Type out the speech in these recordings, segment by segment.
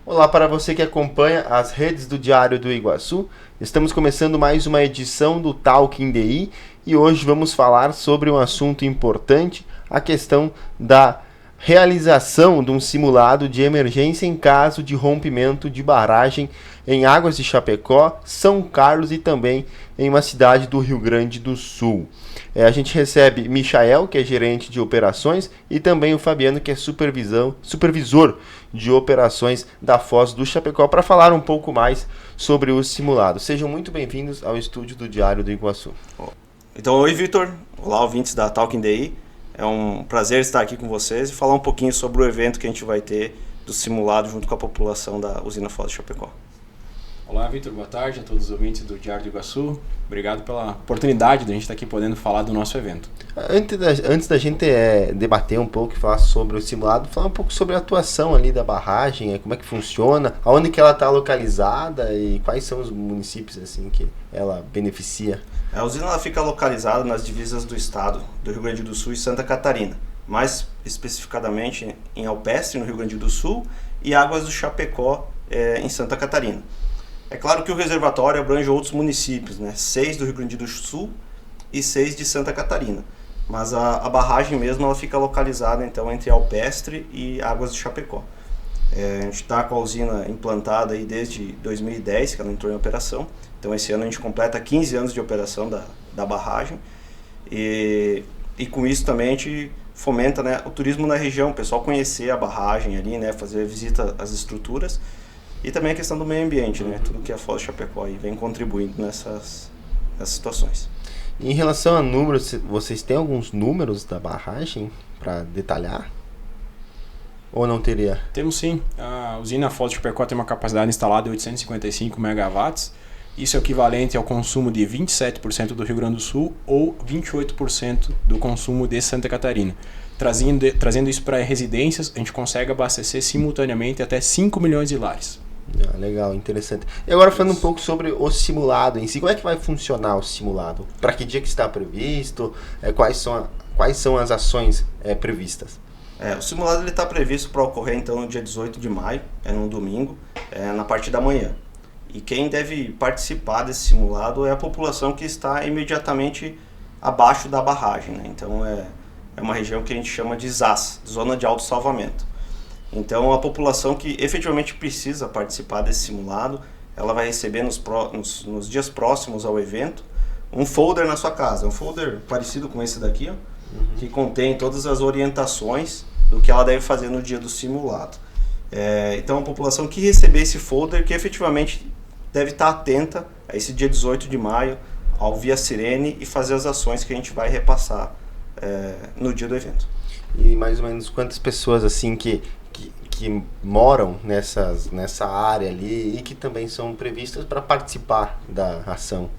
Olá para você que acompanha as redes do Diário do Iguaçu. Estamos começando mais uma edição do Talking DI e hoje vamos falar sobre um assunto importante, a questão da realização de um simulado de emergência em caso de rompimento de barragem em Águas de Chapecó, São Carlos e também em uma cidade do Rio Grande do Sul. A gente recebe Michael, que é gerente de operações, e também o Fabiano, que é supervisor de operações da Foz do Chapecó, para falar um pouco mais sobre o simulado. Sejam muito bem-vindos ao estúdio do Diário do Iguaçu. Então, oi Vitor, olá ouvintes da Talking DI. É um prazer estar aqui com vocês e falar um pouquinho sobre o evento que a gente vai ter do simulado junto com a população da usina Foz do Chapecó. Olá Vitor, boa tarde a todos os ouvintes do Diário do Iguaçu. Obrigado pela oportunidade de a gente estar aqui podendo falar do nosso evento. Antes da gente debater um pouco e falar sobre o simulado, falar um pouco sobre a atuação ali da barragem, como é que funciona, aonde que ela está localizada e quais são os municípios assim que ela beneficia. A usina ela fica localizada nas divisas do estado do Rio Grande do Sul e Santa Catarina, mais especificadamente em Alpestre, no Rio Grande do Sul, e Águas do Chapecó, em Santa Catarina. É claro que o reservatório abrange outros municípios, né? 6 do Rio Grande do Sul e 6 de Santa Catarina. Mas a barragem mesmo ela fica localizada então entre Alpestre e Águas do Chapecó. A gente está com a usina implantada aí desde 2010, que ela entrou em operação. Então esse ano a gente completa 15 anos de operação da barragem. E com isso também a gente fomenta, né, o turismo na região, o pessoal conhecer a barragem ali, né, fazer visita às estruturas. E também a questão do meio ambiente, né? Tudo que a Foz do Chapecó aí vem contribuindo nessas situações. Em relação a números, vocês têm alguns números da barragem para detalhar? Ou não teria? Temos sim. A usina Foz do Chapecó tem uma capacidade instalada de 855 megawatts. Isso é equivalente ao consumo de 27% do Rio Grande do Sul ou 28% do consumo de Santa Catarina. Trazendo isso para residências, a gente consegue abastecer simultaneamente até 5 milhões de lares. Legal, interessante. E agora falando um pouco sobre o simulado em si, como é que vai funcionar o simulado? Para que dia que está previsto? Quais são as ações previstas? O simulado está previsto para ocorrer então no dia 18 de maio, num domingo, na parte da manhã. E quem deve participar desse simulado é a população que está imediatamente abaixo da barragem, né? Então é uma região que a gente chama de ZAS, Zona de Autossalvamento. Então a população que efetivamente precisa participar desse simulado, ela vai receber nos dias próximos ao evento um folder na sua casa, um folder parecido com esse daqui, ó, que contém todas as orientações do que ela deve fazer no dia do simulado. Então a população que receber esse folder, que efetivamente deve estar atenta a esse dia 18 de maio, ao ouvir a sirene e fazer as ações que a gente vai repassar no dia do evento. E mais ou menos quantas pessoas assim que moram nessa área ali e que também são previstas para participar da ação?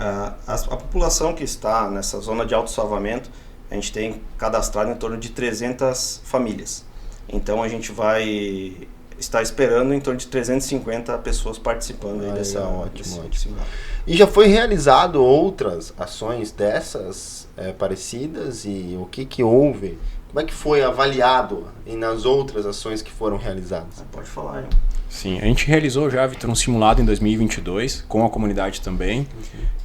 A população que está nessa zona de autossalvamento, a gente tem cadastrado em torno de 300 famílias. Então a gente vai estar esperando em torno de 350 pessoas participando desse simulado. E já foi realizado outras ações dessas parecidas e o que houve? Como é que foi avaliado nas outras ações que foram realizadas? Pode falar, hein? Sim, a gente realizou já, Vitor, um simulado em 2022 com a comunidade também.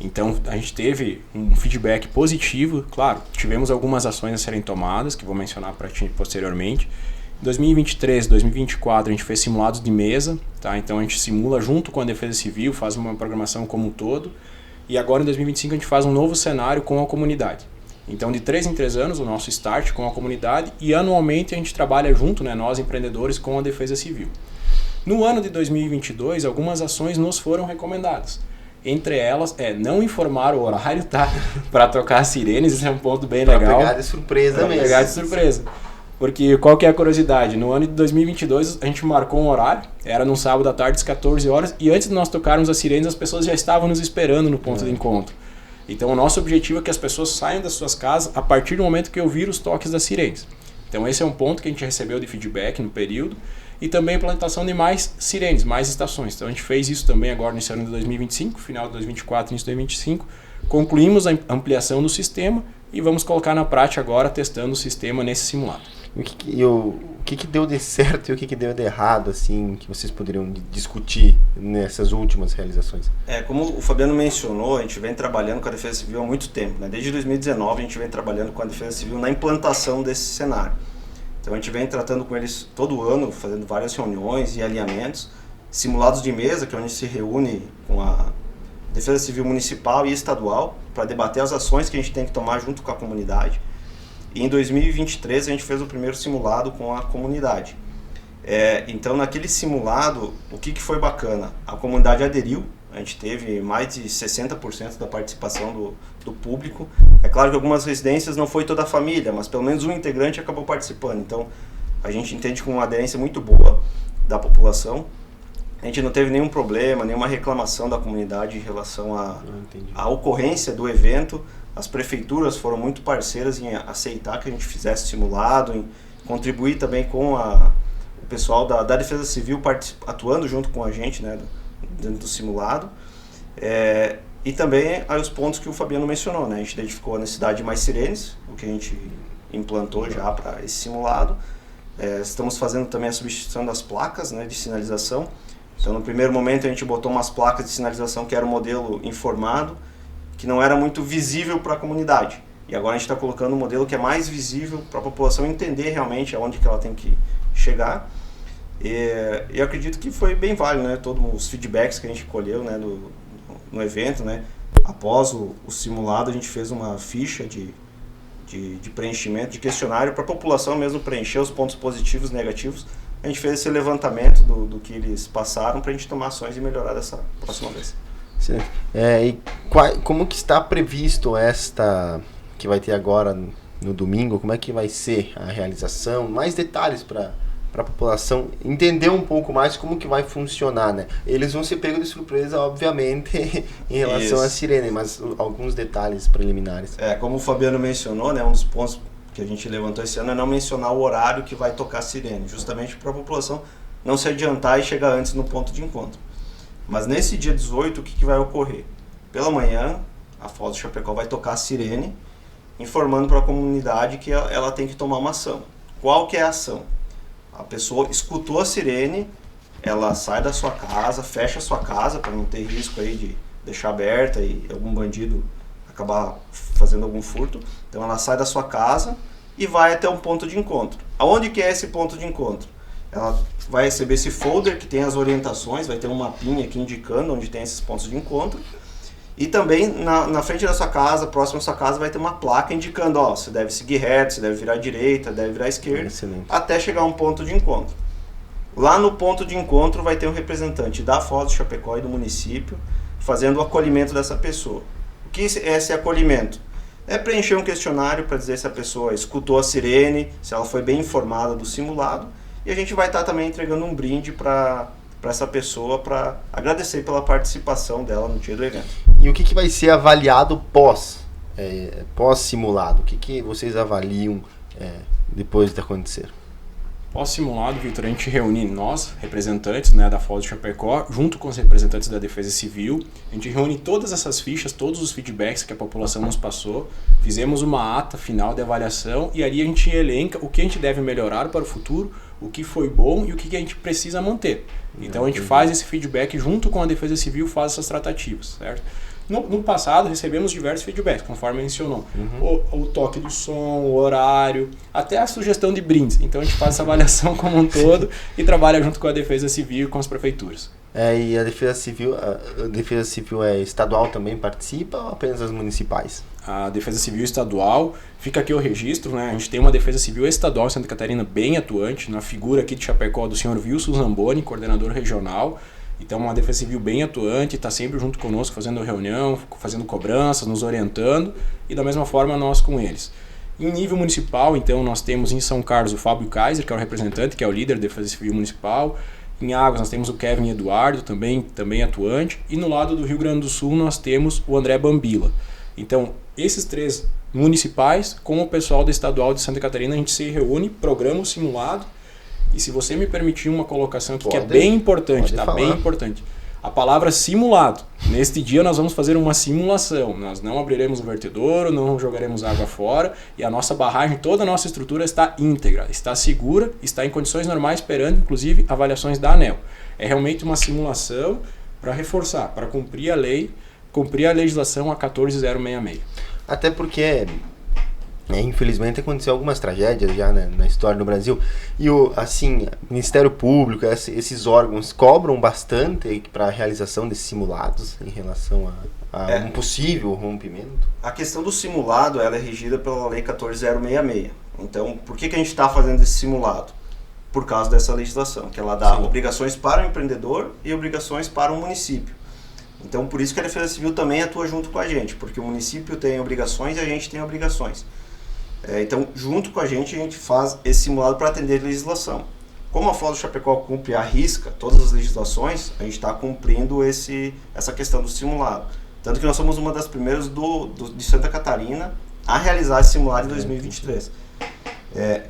Então a gente teve um feedback positivo. Claro, tivemos algumas ações a serem tomadas, que vou mencionar para ti posteriormente. Em 2023, 2024 a gente fez simulados de mesa, tá? Então a gente simula junto com a Defesa Civil, faz uma programação como um todo. E agora em 2025 a gente faz um novo cenário com a comunidade. Então de 3 em 3 anos o nosso start com a comunidade e anualmente a gente trabalha junto, né, nós empreendedores, com a Defesa Civil. No ano de 2022 algumas ações nos foram recomendadas. Entre elas não informar o horário, tá? Para tocar as sirenes, isso é um ponto bem legal. Pegar de surpresa mesmo. Pegar de surpresa. Porque qual que é a curiosidade? No ano de 2022 a gente marcou um horário, era num sábado à tarde às 14 horas, e antes de nós tocarmos as sirenes as pessoas já estavam nos esperando no ponto de encontro. Então o nosso objetivo é que as pessoas saiam das suas casas a partir do momento que ouvir os toques das sirenes. Então esse é um ponto que a gente recebeu de feedback no período. E também a implantação de mais sirenes, mais estações. Então a gente fez isso também agora nesse ano de 2025, final de 2024, início de 2025. Concluímos a ampliação do sistema e vamos colocar na prática agora, testando o sistema nesse simulado. E o que deu de certo e o que deu de errado, assim, que vocês poderiam discutir nessas últimas realizações? Como o Fabiano mencionou, a gente vem trabalhando com a Defesa Civil há muito tempo, né? Desde 2019 a gente vem trabalhando com a Defesa Civil na implantação desse cenário. Então a gente vem tratando com eles todo ano, fazendo várias reuniões e alinhamentos, simulados de mesa, que é onde se reúne com a Defesa Civil Municipal e Estadual para debater as ações que a gente tem que tomar junto com a comunidade. E em 2023 a gente fez o primeiro simulado com a comunidade. Então naquele simulado, o que foi bacana? A comunidade aderiu, a gente teve mais de 60% da participação do público. É claro que algumas residências não foi toda a família, mas pelo menos um integrante acabou participando. Então a gente entende com uma aderência muito boa da população. A gente não teve nenhum problema, nenhuma reclamação da comunidade em relação à ocorrência do evento. As prefeituras foram muito parceiras em aceitar que a gente fizesse simulado, em contribuir também com o pessoal da Defesa Civil atuando junto com a gente, né, dentro do simulado. E também os pontos que o Fabiano mencionou, né? A gente identificou a necessidade de mais sirenes, o que a gente implantou já para esse simulado. Estamos fazendo também a substituição das placas, né, de sinalização. Então, no primeiro momento, a gente botou umas placas de sinalização que era o modelo informado, que não era muito visível para a comunidade. E agora a gente está colocando um modelo que é mais visível para a população entender realmente aonde que ela tem que chegar. E eu acredito que foi bem válido, né? Todos os feedbacks que a gente colheu, né, no evento, né? Após o simulado, a gente fez uma ficha de preenchimento, de questionário para a população mesmo preencher os pontos positivos e negativos. A gente fez esse levantamento do que eles passaram para a gente tomar ações e melhorar dessa próxima vez. Como que está previsto esta que vai ter agora no domingo? Como é que vai ser a realização? Mais detalhes para a população entender um pouco mais como que vai funcionar, né? Eles vão ser pegos de surpresa, obviamente, em relação à sirene, mas alguns detalhes preliminares. Como o Fabiano mencionou, né, um dos pontos que a gente levantou esse ano é não mencionar o horário que vai tocar a sirene, justamente para a população não se adiantar e chegar antes no ponto de encontro. Mas nesse dia 18, o que vai ocorrer? Pela manhã, a Foz do Chapecó vai tocar a sirene, informando para a comunidade que ela tem que tomar uma ação. Qual que é a ação? A pessoa escutou a sirene, ela sai da sua casa, fecha a sua casa para não ter risco aí de deixar aberta e algum bandido acabar fazendo algum furto. Então ela sai da sua casa e vai até um ponto de encontro. Aonde que é esse ponto de encontro? Ela vai receber esse folder que tem as orientações, vai ter um mapinha aqui indicando onde tem esses pontos de encontro. E também na frente da sua casa, próximo à sua casa, vai ter uma placa indicando, você deve seguir reto, você deve virar à direita, deve virar à esquerda, até chegar a um ponto de encontro. Lá no ponto de encontro vai ter um representante da Foz do Chapecó e do município fazendo o acolhimento dessa pessoa. O que é esse acolhimento? É preencher um questionário para dizer se a pessoa escutou a sirene, se ela foi bem informada do simulado, e a gente vai estar também entregando um brinde para essa pessoa, para agradecer pela participação dela no dia do evento. E o que vai ser avaliado pós-simulado? O que vocês avaliam depois de acontecer? Pós-simulado, Victor, a gente reúne nós, representantes, né, da Foz do Chapecó, junto com os representantes da Defesa Civil. A gente reúne todas essas fichas, todos os feedbacks que a população nos passou, fizemos uma ata final de avaliação e ali a gente elenca o que a gente deve melhorar para o futuro, o que foi bom e o que a gente precisa manter. Então a gente faz esse feedback junto com a Defesa Civil, faz essas tratativas, certo? No passado recebemos diversos feedbacks, conforme mencionou. O toque do som, o horário, até a sugestão de brindes. Então a gente faz essa avaliação como um todo e trabalha junto com a Defesa Civil e com as prefeituras. E a Defesa Civil estadual também participa ou apenas as municipais? A Defesa Civil Estadual, fica aqui o registro, né? A gente tem uma Defesa Civil Estadual em Santa Catarina bem atuante, na figura aqui de Chapecó do senhor Wilson Zamboni, coordenador regional. Então uma Defesa Civil bem atuante, está sempre junto conosco fazendo reunião, fazendo cobranças, nos orientando e da mesma forma nós com eles. Em nível municipal, então nós temos em São Carlos o Fábio Kaiser, que é o representante, que é o líder da Defesa Civil Municipal. Em Águas nós temos o Kevin Eduardo, também atuante. E no lado do Rio Grande do Sul nós temos o André Bambila. Então esses três municipais com o pessoal da Estadual de Santa Catarina a gente se reúne, programa o simulado. E se você me permitir uma colocação aqui que é bem importante, tá? Bem importante. a palavra simulado. Neste dia nós vamos fazer uma simulação. Nós não abriremos o vertedouro, não jogaremos água fora e a nossa barragem, toda a nossa estrutura está íntegra, está segura, está em condições normais, esperando inclusive avaliações da ANEEL. É realmente uma simulação para reforçar, para cumprir a lei, cumprir a legislação a 14066. Até porque, infelizmente, aconteceu algumas tragédias já, né, na história do Brasil. E o Ministério Público, esses órgãos cobram bastante para a realização desses simulados em relação a um possível rompimento. A questão do simulado ela é regida pela Lei 14066. Então, por que a gente está fazendo esse simulado? Por causa dessa legislação, que ela dá obrigações para o empreendedor e obrigações para o município. Então, por isso que a Defesa Civil também atua junto com a gente, porque o município tem obrigações e a gente tem obrigações. Então, junto com a gente faz esse simulado para atender a legislação. Como a Foz do Chapecó cumpre à risca todas as legislações, a gente está cumprindo essa questão do simulado. Tanto que nós somos uma das primeiras de Santa Catarina a realizar esse simulado em 2023.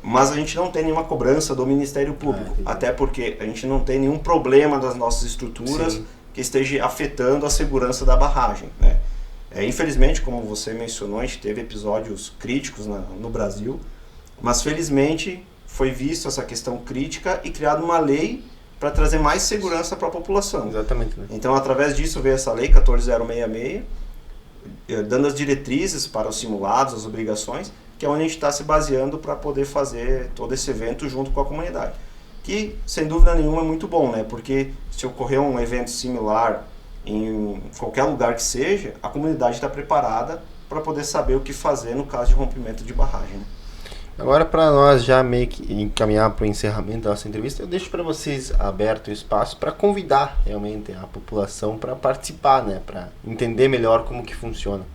Mas a gente não tem nenhuma cobrança do Ministério Público, até porque a gente não tem nenhum problema das nossas estruturas que esteja afetando a segurança da barragem, né? Infelizmente, como você mencionou, a gente teve episódios críticos no Brasil, mas felizmente foi visto essa questão crítica e criada uma lei para trazer mais segurança para a população. Exatamente. Né? Então, através disso veio essa lei 14066, dando as diretrizes para os simulados, as obrigações, que é onde a gente está se baseando para poder fazer todo esse evento junto com a comunidade. Que, sem dúvida nenhuma, é muito bom, né? Porque se ocorrer um evento similar em qualquer lugar que seja, a comunidade está preparada para poder saber o que fazer no caso de rompimento de barragem. Né? Agora, para nós já meio que encaminhar para o encerramento da nossa entrevista, eu deixo para vocês aberto o espaço para convidar realmente a população para participar, né? Para entender melhor como que funciona.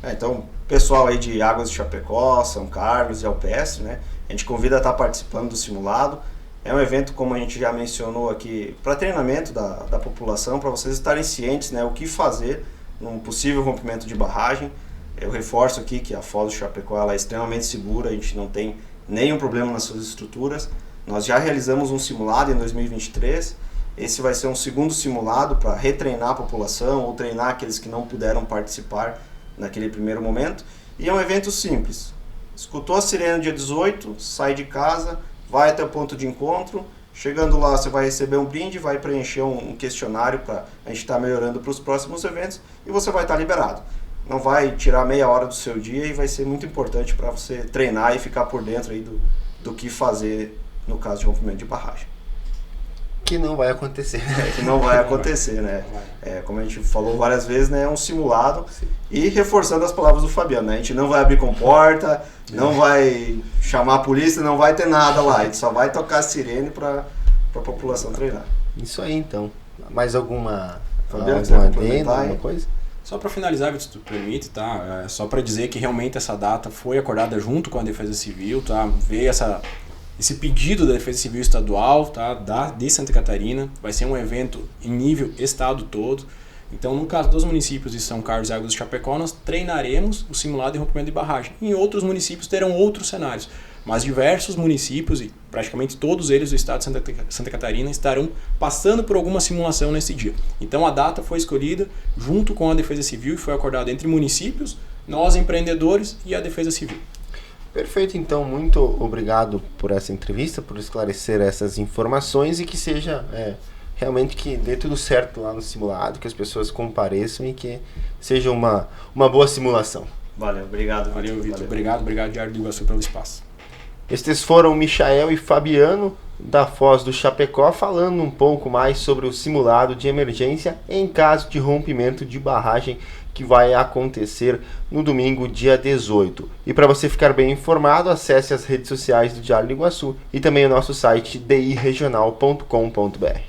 Então, pessoal aí de Águas de Chapecó, São Carlos e Alpestre, né? A gente convida a estar participando do simulado. É um evento, como a gente já mencionou aqui, para treinamento da população, para vocês estarem cientes, né, o que fazer num possível rompimento de barragem. Eu reforço aqui que a Foz do Chapecó ela é extremamente segura, a gente não tem nenhum problema nas suas estruturas. Nós já realizamos um simulado em 2023, esse vai ser um segundo simulado para retreinar a população ou treinar aqueles que não puderam participar naquele primeiro momento. E é um evento simples. Escutou a sirene dia 18, sai de casa, vai até o ponto de encontro, chegando lá você vai receber um brinde, vai preencher um questionário para a gente estar melhorando para os próximos eventos e você vai estar liberado. Não vai tirar meia hora do seu dia e vai ser muito importante para você treinar e ficar por dentro aí do que fazer no caso de rompimento de barragem. Que não vai acontecer. Que não vai acontecer, né? Como a gente falou várias vezes, né? É um simulado. Sim. E reforçando as palavras do Fabiano, né? A gente não vai abrir comporta, não vai chamar a polícia, não vai ter nada lá. A gente só vai tocar a sirene para a população treinar. Isso aí, então. Mais alguma adendo, alguma coisa? Só para finalizar, se tu permite, tá? Só para dizer que realmente essa data foi acordada junto com a Defesa Civil, tá? Veio esse pedido da Defesa Civil Estadual, tá, de Santa Catarina. Vai ser um evento em nível estado todo. Então, no caso dos municípios de São Carlos e Águas do Chapecó, nós treinaremos o simulado de rompimento de barragem. Em outros municípios terão outros cenários, mas diversos municípios, e praticamente todos eles do estado de Santa Catarina, estarão passando por alguma simulação nesse dia. Então, a data foi escolhida junto com a Defesa Civil e foi acordada entre municípios, nós empreendedores e a Defesa Civil. Perfeito, então, muito obrigado por essa entrevista, por esclarecer essas informações e que seja realmente que dê tudo certo lá no simulado, que as pessoas compareçam e que seja uma boa simulação. Valeu, obrigado. Valeu, Vitor. Obrigado, Diário do Iguaçu, pelo espaço. Estes foram Michael e Fabiano, da Foz do Chapecó, falando um pouco mais sobre o simulado de emergência em caso de rompimento de barragem que vai acontecer no domingo, dia 18. E para você ficar bem informado, acesse as redes sociais do Diário do Iguaçu e também o nosso site diregional.com.br.